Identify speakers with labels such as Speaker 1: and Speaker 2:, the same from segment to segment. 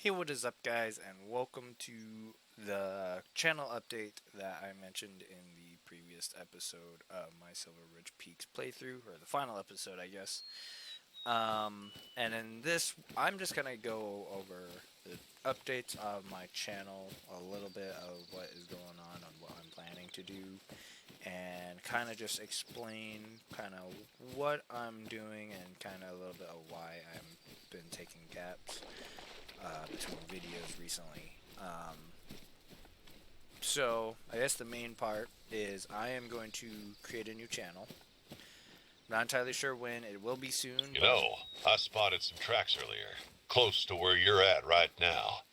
Speaker 1: Hey, what is up, guys, and welcome to the channel update that I mentioned in the previous episode of my Silver Ridge Peaks playthrough, or the final episode, I guess. And in this, I'm just gonna go over the updates of my channel, a little bit of what is going on what I'm planning to do, and kind of just explain kind of what I'm doing and kind of a little bit of why I've been taking gaps between videos recently. So I guess the main part is I am going to create a new channel. Not entirely sure when. It will be soon.
Speaker 2: You know, I spotted some tracks earlier, close to where you're at right now.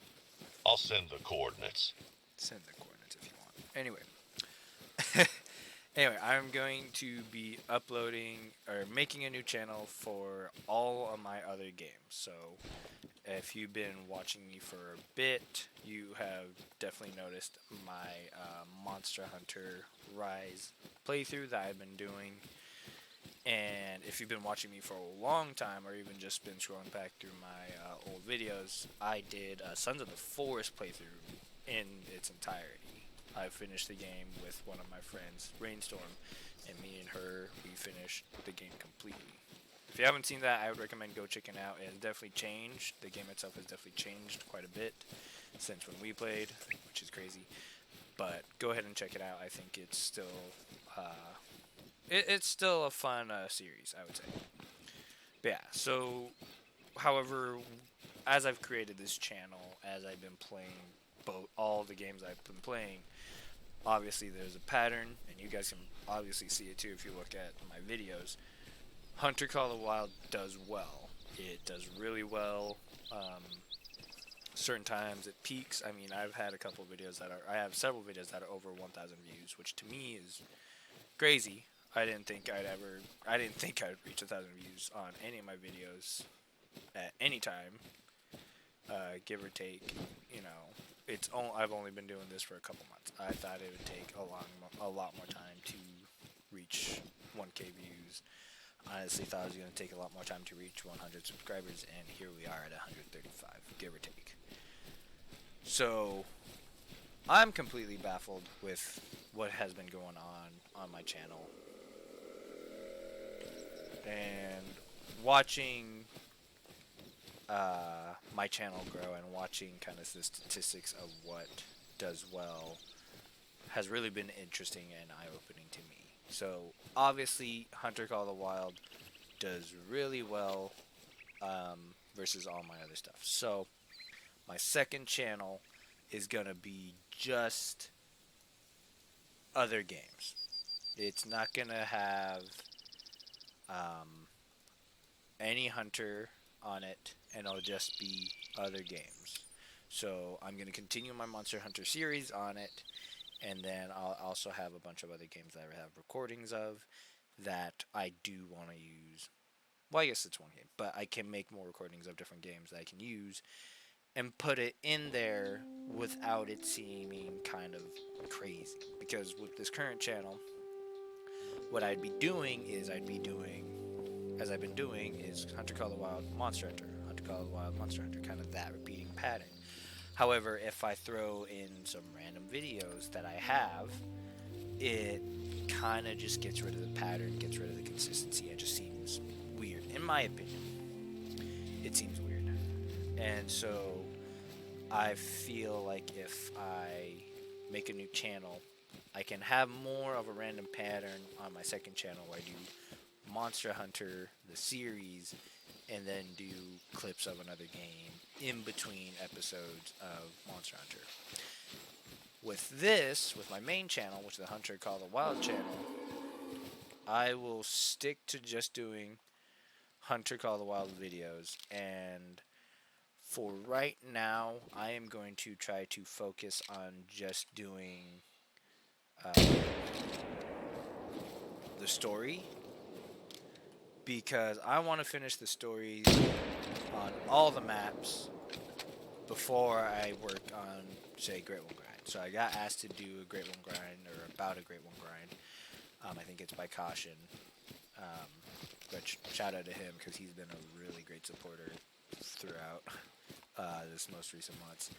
Speaker 2: I'll send the coordinates.
Speaker 1: Send the coordinates if you want. Anyway, I'm going to be uploading or making a new channel for all of my other games. So if you've been watching me for a bit, you have definitely noticed my Monster Hunter Rise playthrough that I've been doing. And if you've been watching me for a long time, or even just been scrolling back through my old videos, I did Sons of the Forest playthrough in its entirety. I finished the game with one of my friends, Rainstorm, and me and her, we finished the game completely. If you haven't seen that, I would recommend go checking it out. It has definitely changed. The game itself has definitely changed quite a bit since when we played, which is crazy. But go ahead and check it out. I think it's still it's still a fun series, I would say. But yeah. So, however, as I've created this channel, as I've been playing all the games I've been playing, obviously there's a pattern, and you guys can obviously see it too if you look at my videos. Hunter Call of the Wild does well. It does really well. Certain times it peaks. I mean, I've had a couple of videos I have several videos that are over 1,000 views, which to me is crazy. I didn't think I'd reach 1,000 views on any of my videos at any time, give or take. You know, I've only been doing this for a couple months. I thought it would take a lot more time to reach 1K views. Honestly, thought it was going to take a lot more time to reach 100 subscribers, and here we are at 135, give or take. So, I'm completely baffled with what has been going on my channel. And watching my channel grow and watching kind of the statistics of what does well has really been interesting and eye-opening to me. So obviously Hunter Call of the Wild does really well versus all my other stuff. So my second channel is gonna be just other games. It's not gonna have any Hunter on it, and it'll just be other games. So I'm going to continue my Monster Hunter series on it, and then I'll also have a bunch of other games that I have recordings of that I do want to use. Well, I guess it's one game, but I can make more recordings of different games that I can use and put it in there without it seeming kind of crazy. Because with this current channel, what I'd be doing is as I've been doing, is Hunter Call of the Wild, Monster Hunter, Hunter Call of the Wild, Monster Hunter, kind of that repeating pattern. However, if I throw in some random videos that I have, it kind of just gets rid of the pattern, gets rid of the consistency. It just seems weird, in my opinion. It seems weird. And so I feel like if I make a new channel, I can have more of a random pattern on my second channel where I do Monster Hunter, the series, and then do clips of another game in between episodes of Monster Hunter. With my main channel, which is the Hunter Call of the Wild channel, I will stick to just doing Hunter Call of the Wild videos, and for right now, I am going to try to focus on just doing the story, because I want to finish the stories on all the maps before I work on, say, Great One Grind. So I got asked to do a Great One Grind, or about a Great One Grind. I think it's by Caution. But shout out to him, because he's been a really great supporter throughout this most recent months.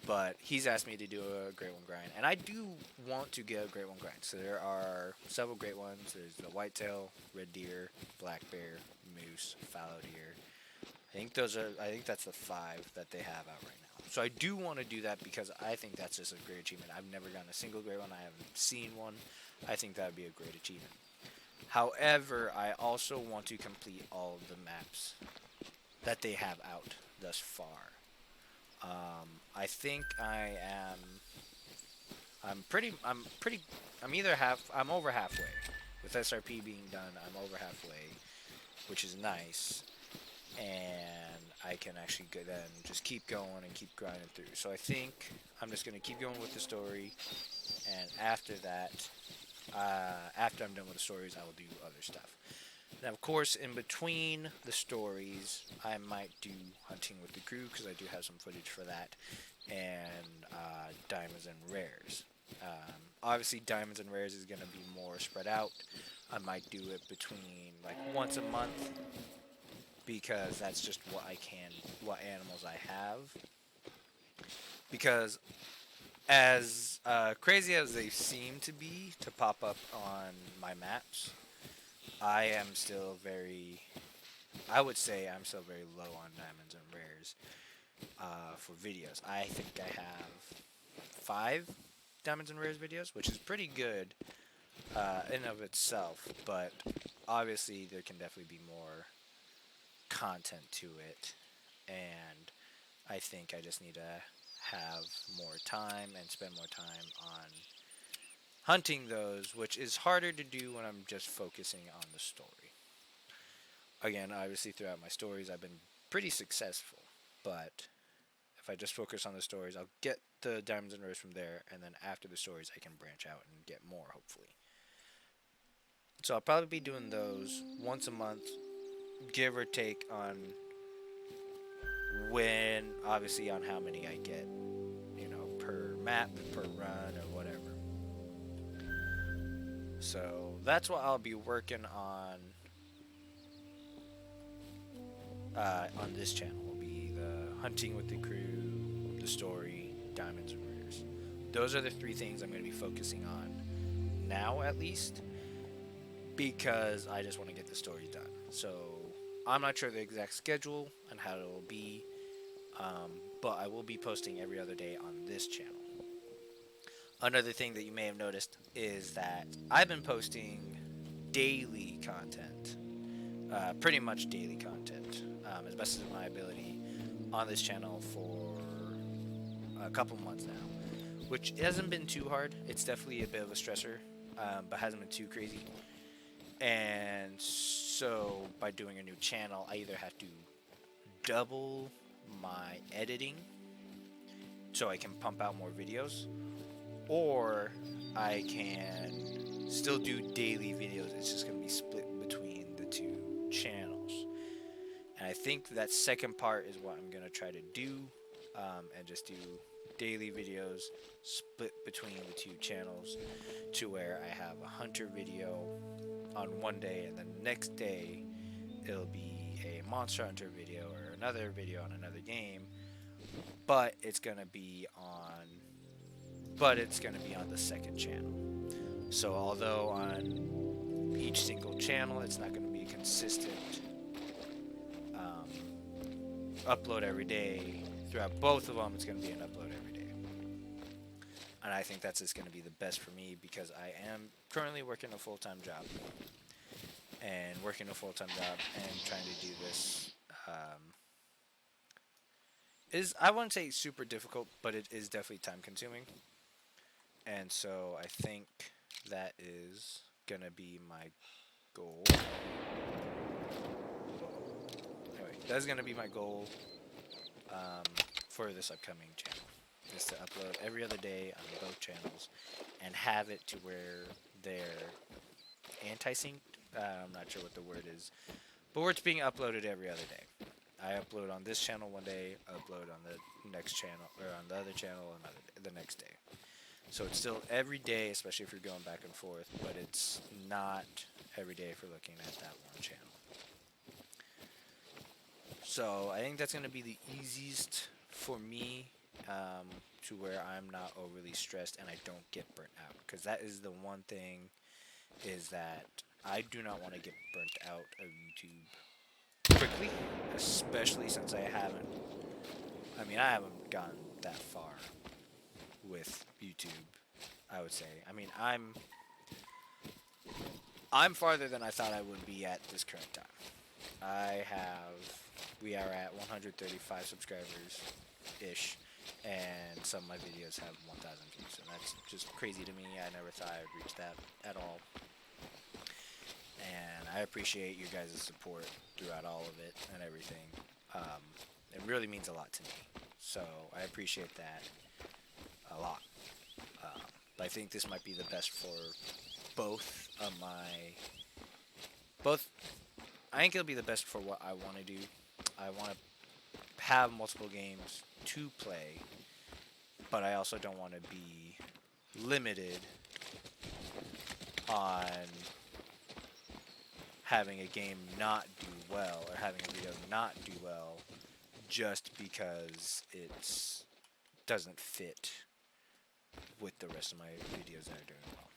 Speaker 1: But he's asked me to do a Great One grind, and I do want to get a Great One grind. So there are several great ones. There's the whitetail, red deer, black bear, moose, fallow deer. I think those are. I think that's the 5 that they have out right now. So I do want to do that because I think that's just a great achievement. I've never gotten a single great one. I haven't seen one. I think that would be a great achievement. However, I also want to complete all of the maps that they have out thus far. I think I am. I'm pretty. I'm pretty. I'm either half. I'm over halfway. With SRP being done, I'm over halfway, which is nice. And I can actually go then just keep going and keep grinding through. So I think I'm just gonna keep going with the story, and after that, after I'm done with the stories, I will do other stuff. Now, of course, in between the stories, I might do hunting with the crew because I do have some footage for that, and diamonds and rares. Obviously, diamonds and rares is going to be more spread out. I might do it between like once a month because that's just what I can, what animals I have. Because as crazy as they seem to be to pop up on my maps, I am still very. I would say I'm still very low on diamonds and rares for videos. I think I have 5 diamonds and rares videos, which is pretty good in and of itself. But obviously, there can definitely be more content to it, and I think I just need to have more time and spend more time on hunting those, which is harder to do when I'm just focusing on the story. Again, obviously throughout my stories I've been pretty successful, but if I just focus on the stories, I'll get the diamonds and rares from there, and then after the stories I can branch out and get more, hopefully. So I'll probably be doing those once a month, give or take on when, obviously on how many I get, per map, per run, or whatever. So that's what I'll be working on this channel. Will be the hunting with the crew, the story, diamonds and rares. Those are the 3 things I'm going to be focusing on now, at least, because I just want to get the story done. So I'm not sure the exact schedule and how it will be, but I will be posting every other day on this channel. Another thing that you may have noticed is that I've been posting daily content, pretty much daily content, as best as my ability on this channel for a couple months now, which hasn't been too hard. It's definitely a bit of a stressor, but hasn't been too crazy. And so by doing a new channel, I either have to double my editing so I can pump out more videos, or I can still do daily videos. It's just going to be split between the 2 channels. And I think that second part is what I'm going to try to do, and just do daily videos split between the 2 channels to where I have a hunter video on one day, and then the next day it'll be a monster hunter video or another video on another game, but it's going to be on the second channel. So although on each single channel it's not going to be a consistent upload every day, throughout both of them it's going to be an upload every day. And I think that's just going to be the best for me because I am currently working a full-time job. And working a full-time job and trying to do this is, I wouldn't say super difficult, but it is definitely time-consuming. And so I think that is going to be my goal. Anyway, that's going to be my goal for this upcoming channel, is to upload every other day on both channels and have it to where they're anti-synced. I'm not sure what the word is, but where it's being uploaded every other day. I upload on this channel one day, upload on the next channel, or on the other channel the next day. So it's still every day, especially if you're going back and forth, but it's not every day if you're looking at that one channel. So I think that's going to be the easiest for me, um, to where I'm not overly stressed and I don't get burnt out. Because that is the one thing, is that I do not want to get burnt out of YouTube quickly, especially since I haven't gotten that far with YouTube, I would say. I'm farther than I thought I would be at this current time. I have we are at 135 subscribers ish, and some of my videos have 1,000 views, and that's just crazy to me. I never thought I'd reach that at all, and I appreciate your guys' support throughout all of it and everything. Um, it really means a lot to me, so I appreciate that a lot. Um, but I think this might be the best for both of my both. I think it'll be the best for what I want to do. I want to have multiple games to play, but I also don't want to be limited on having a game not do well or having a video not do well just because it doesn't fit with the rest of my videos that are doing well.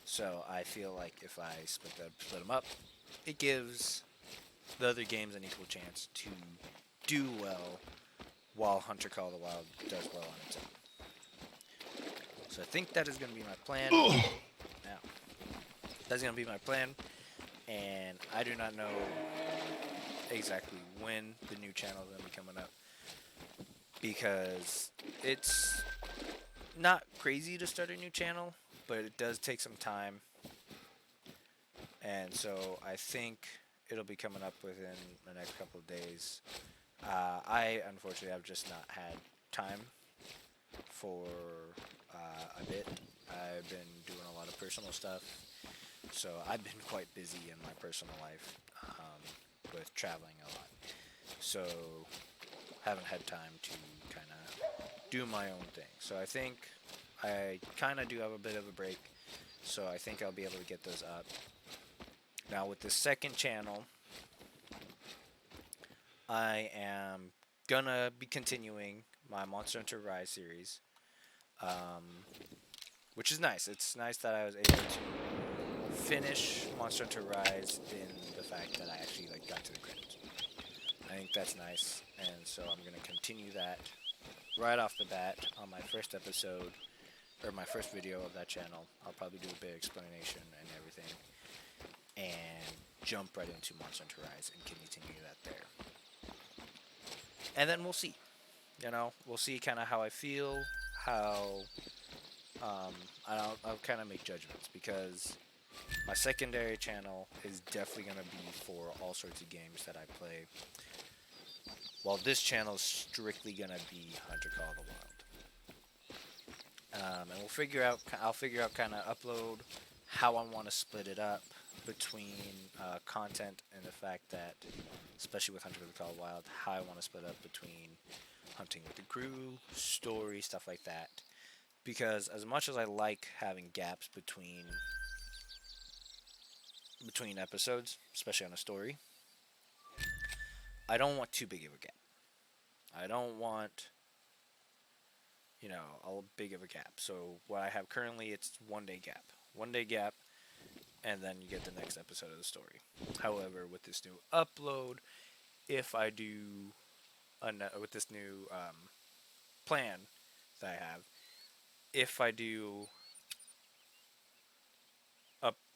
Speaker 1: So I feel like if I split them up, it gives the other games an equal chance to do well while Hunter Call of the Wild does well on its own. So I think that is going to be my plan. Now, that's going to be my plan, and I do not know exactly when the new channel is going to be coming up, because it's not crazy to start a new channel, but it does take some time, and so I think it'll be coming up within the next couple of days. I unfortunately have just not had time for a bit. I've been doing a lot of personal stuff, so I've been quite busy in my personal life, with traveling a lot. So haven't had time to kind of do my own thing. So I think I kind of do have a bit of a break. So I think I'll be able to get those up. Now with the second channel, I am gonna be continuing my Monster Hunter Rise series, which is nice. It's nice that I was able to finish Monster Hunter Rise in the fact that I actually got to the credits. I think that's nice, and so I'm gonna continue that right off the bat on my first episode, or my first video of that channel. I'll probably do a bit of explanation and everything, and jump right into Monster Hunter Rise and continue that there. And then we'll see. We'll see kind of how I feel, how I'll kind of make judgments, because my secondary channel is definitely going to be for all sorts of games that I play, while this channel is strictly going to be Hunter Call of the Wild. And I'll figure out kind of upload how I want to split it up between content, and the fact that, especially with Hunter Call of the Wild, how I want to split up between hunting with the crew, story, stuff like that. Because as much as I like having gaps between episodes, especially on a story, I don't want too big of a gap. I don't want, a big of a gap. So what I have currently, it's 1 day gap. 1 day gap, and then you get the next episode of the story. However, with this new upload, if I do, with this new plan that I have, if I do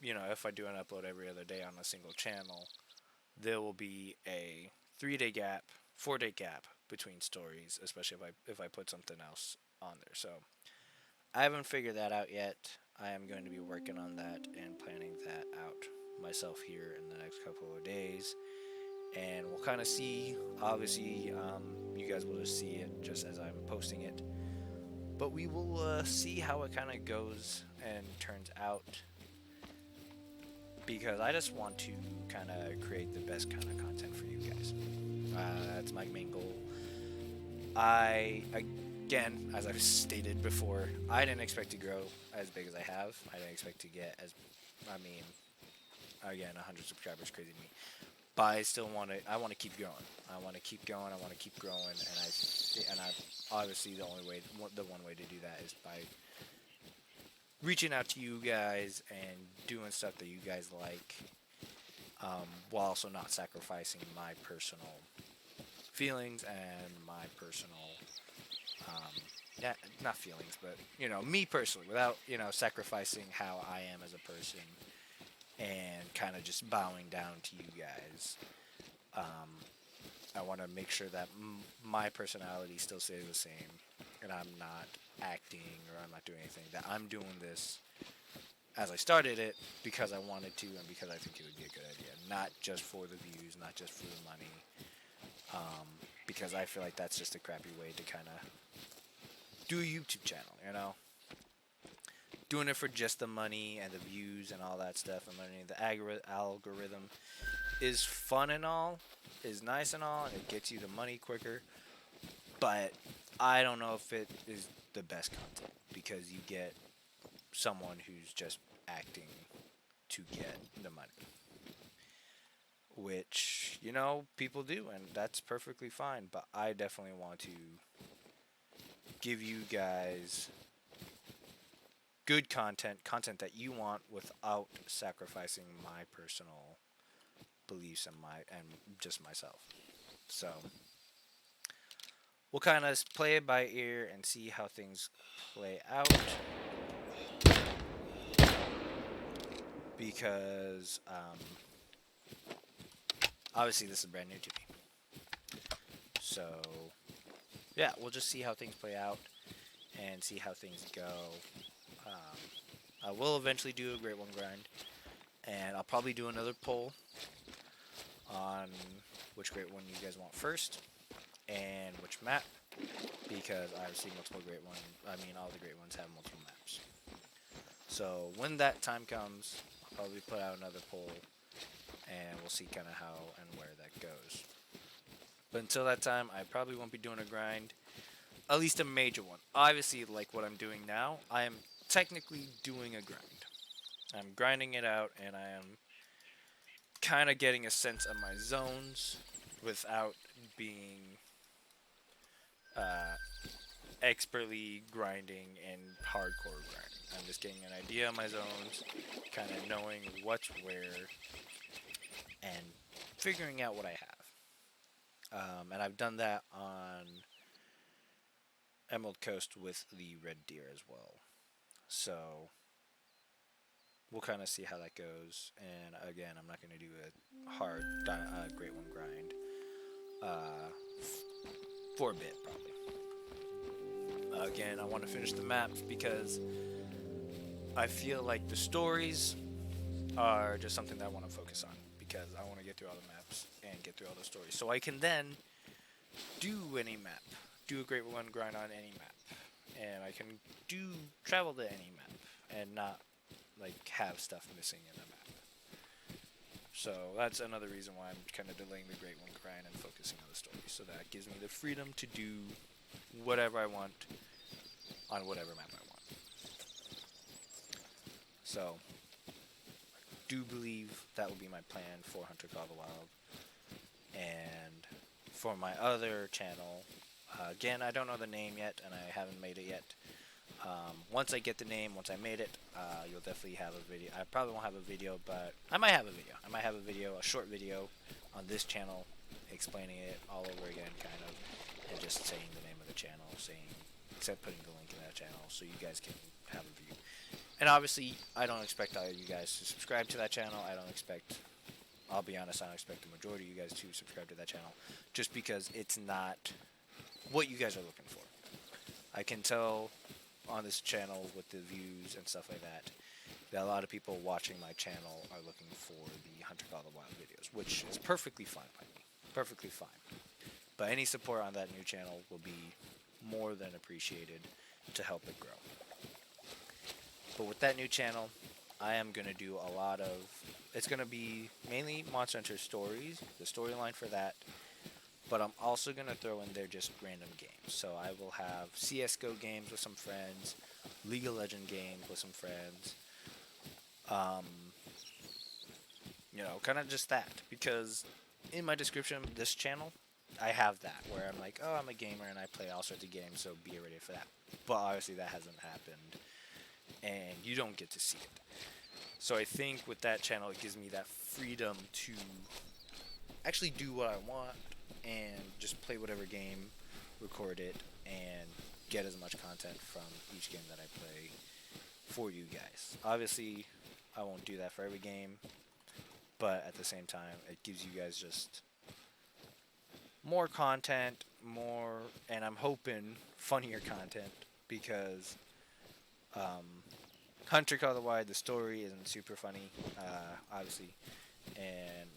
Speaker 1: if I do an upload every other day on a single channel, there will be a 3-day gap, 4-day gap between stories, especially if I put something else on there. So I haven't figured that out yet. I am going to be working on that and planning that out myself here in the next couple of days, and we'll kind of see. Obviously, you guys will just see it just as I'm posting it, but we will see how it kind of goes and turns out, because I just want to kind of create the best kind of content for you guys. That's my main goal. Again, as I've stated before, I didn't expect to grow as big as I have. I didn't expect to get again, 100 subscribers, crazy to me. but I still want to. I want to keep going. I want to keep going. I want to keep growing, and I obviously the one way to do that is by reaching out to you guys and doing stuff that you guys like, while also not sacrificing my personal feelings and my personal, um, yeah, not feelings, but me personally, without sacrificing how I am as a person and kind of just bowing down to you guys. Um, I want to make sure that my personality still stays the same, and I'm not acting or I'm not doing anything. That I'm doing this as I started it because I wanted to and because I think it would be a good idea, not just for the views, not just for the money. Because I feel like that's just a crappy way to kind of do a YouTube channel. Doing it for just the money and the views and all that stuff and learning the algorithm is fun and all, is nice and all, and it gets you the money quicker. But I don't know if it is the best content because you get someone who's just acting to get the money, which people do, and that's perfectly fine. But I definitely want to give you guys good content that you want without sacrificing my personal beliefs and just myself. So we'll kind of play it by ear and see how things play out, because obviously this is brand new to me. So yeah, we'll just see how things play out and see how things go. I will eventually do a Great One grind, and I'll probably do another poll on which Great One you guys want first and which map, because I've seen multiple Great One. I mean, all the Great Ones have multiple maps. So when that time comes, I'll probably put out another poll, and we'll see kind of how and where that goes. But until that time, I probably won't be doing a grind, at least a major one. Obviously, like what I'm doing now, I am technically doing a grind. I'm grinding it out, and I am kind of getting a sense of my zones without being expertly grinding and hardcore grinding. I'm just getting an idea of my zones, kind of knowing what's where, and figuring out what I have. And I've done that on Emerald Coast with the red deer as well. So we'll kind of see how that goes. And again, I'm not going to do a hard Great One grind for a bit, probably. Again, I want to finish the maps because I feel like the stories are just something that I want to focus on, because I want to get through all the maps and get through all the stories. So I can then do any map, do a Great One grind on any map, and I can travel to any map and not like have stuff missing in the map. So that's another reason why I'm kind of delaying the Great One grind and focusing on the story, so that gives me the freedom to do whatever I want on whatever map I want. So do believe that will be my plan for Hunter Call the Wild. And for my other channel, again, I don't know the name yet, and I haven't made it yet. Once I get the name, once I made it, you'll definitely have a video. I probably won't have a video, but I might have a video. I might have a short video on this channel explaining it all over again, kind of, and just saying the name of the channel, except putting the link in that channel so you guys can have a view. And obviously, I don't expect all of you guys to subscribe to that channel. I'll be honest, I don't expect the majority of you guys to subscribe to that channel, just because it's not what you guys are looking for. I can tell on this channel with the views and stuff like that a lot of people watching my channel are looking for the Hunter Call the Wild videos, which is perfectly fine by me. Perfectly fine. But any support on that new channel will be more than appreciated to help it grow. But with that new channel, I am going to do a lot of... It's going to be mainly Monster Hunter stories, the storyline for that. But I'm also going to throw in there just random games. So I will have CSGO games with some friends, League of Legends games with some friends. Kind of just that. Because in my description of this channel, I have that where I'm like, oh, I'm a gamer and I play all sorts of games, so be ready for that. But obviously that hasn't happened, and you don't get to see it. So I think with that channel, it gives me that freedom to actually do what I want and just play whatever game, record it, and get as much content from each game that I play for you guys. Obviously, I won't do that for every game, but at the same time, it gives you guys just more content, more, and I'm hoping funnier content because Hunter Call the Wild, the story isn't super funny, obviously, and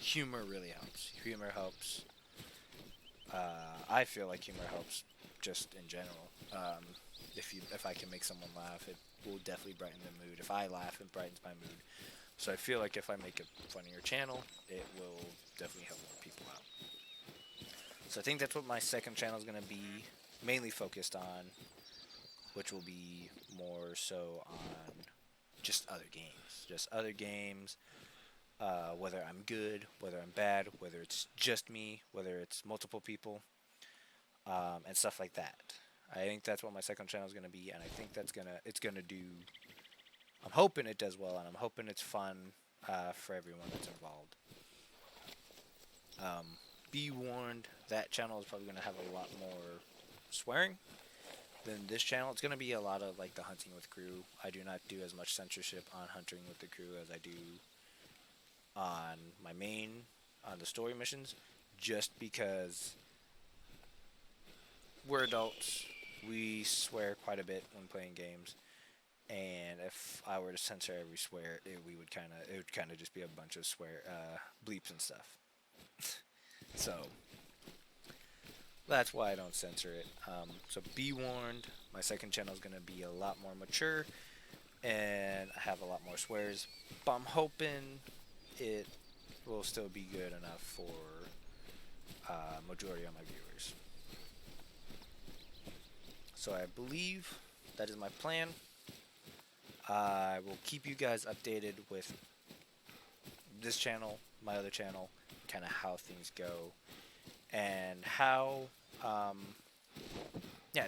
Speaker 1: humor really helps. Humor helps. I feel like humor helps just in general. If I can make someone laugh, it will definitely brighten the mood. If I laugh, it brightens my mood. So I feel like if I make a funnier channel, it will definitely help more people out. So I think that's what my second channel is going to be mainly focused on, which will be more so on just other games. Just other games, whether I'm good, whether I'm bad, whether it's just me, whether it's multiple people, and stuff like that. I think that's what my second channel is going to be, and I think it's gonna do. I'm hoping it does well, and I'm hoping it's fun for everyone that's involved. Be warned, that channel is probably going to have a lot more swearing than this channel. It's going to be a lot of like the hunting with crew. I do not do as much censorship on hunting with the crew as I do on my main, on the story missions, just because we're adults. We swear quite a bit when playing games, and if I were to censor every swear, it would kind of just be a bunch of swear bleeps and stuff. So that's why I don't censor it. So be warned, my second channel is going to be a lot more mature and I have a lot more swears, but I'm hoping it will still be good enough for majority of my viewers. So I believe that is my plan. I will keep you guys updated with this channel, my other channel, kind of how things go, and how,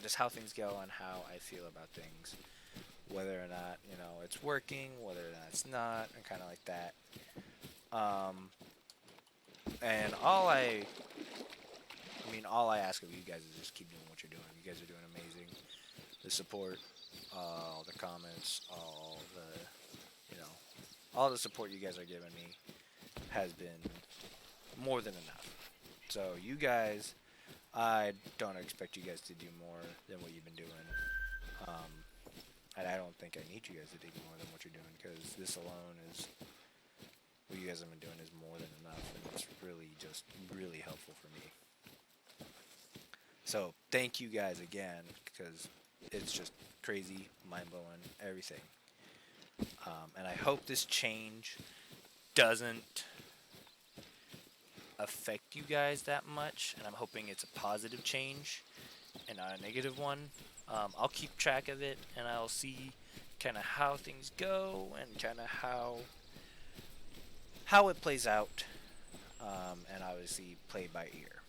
Speaker 1: just how things go and how I feel about things, whether or not it's working, whether or not it's not, and kind of like that. And all I ask of you guys is just keep doing what you're doing. You guys are doing amazing. The support, all the comments, all the support you guys are giving me has been more than enough. So you guys, I don't expect you guys to do more than what you've been doing. And I don't think I need you guys to do more than what you're doing, because this alone is, what you guys have been doing is more than enough, and it's really helpful for me. So thank you guys again, because it's just crazy, mind-blowing, everything. And I hope this change doesn't affect you guys that much, and I'm hoping it's a positive change and not a negative one. I'll keep track of it, and I'll see kind of how things go and kind of how it plays out, and obviously play by ear.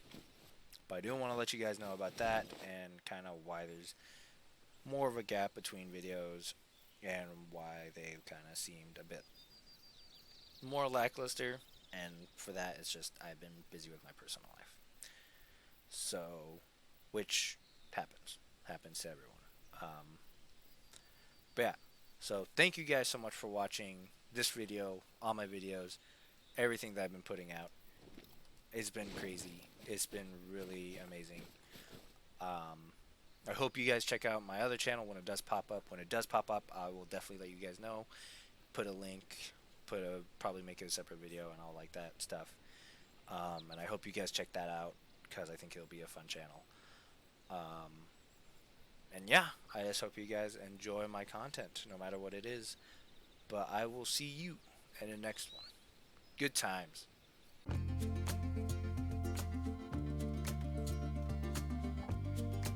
Speaker 1: But I do want to let you guys know about that and kind of why there's more of a gap between videos and why they kind of seemed a bit more lackluster. And for that, it's just I've been busy with my personal life. So, which happens to everyone. But yeah, so thank you guys so much for watching this video, all my videos, everything that I've been putting out. It's been crazy. It's been really amazing. I hope you guys check out my other channel when it does pop up. When it does pop up, I will definitely let you guys know. Put a link, probably make it a separate video and all like that stuff. And I hope you guys check that out, because I think it'll be a fun channel. And yeah, I just hope you guys enjoy my content, no matter what it is. But I will see you in the next one. Good times.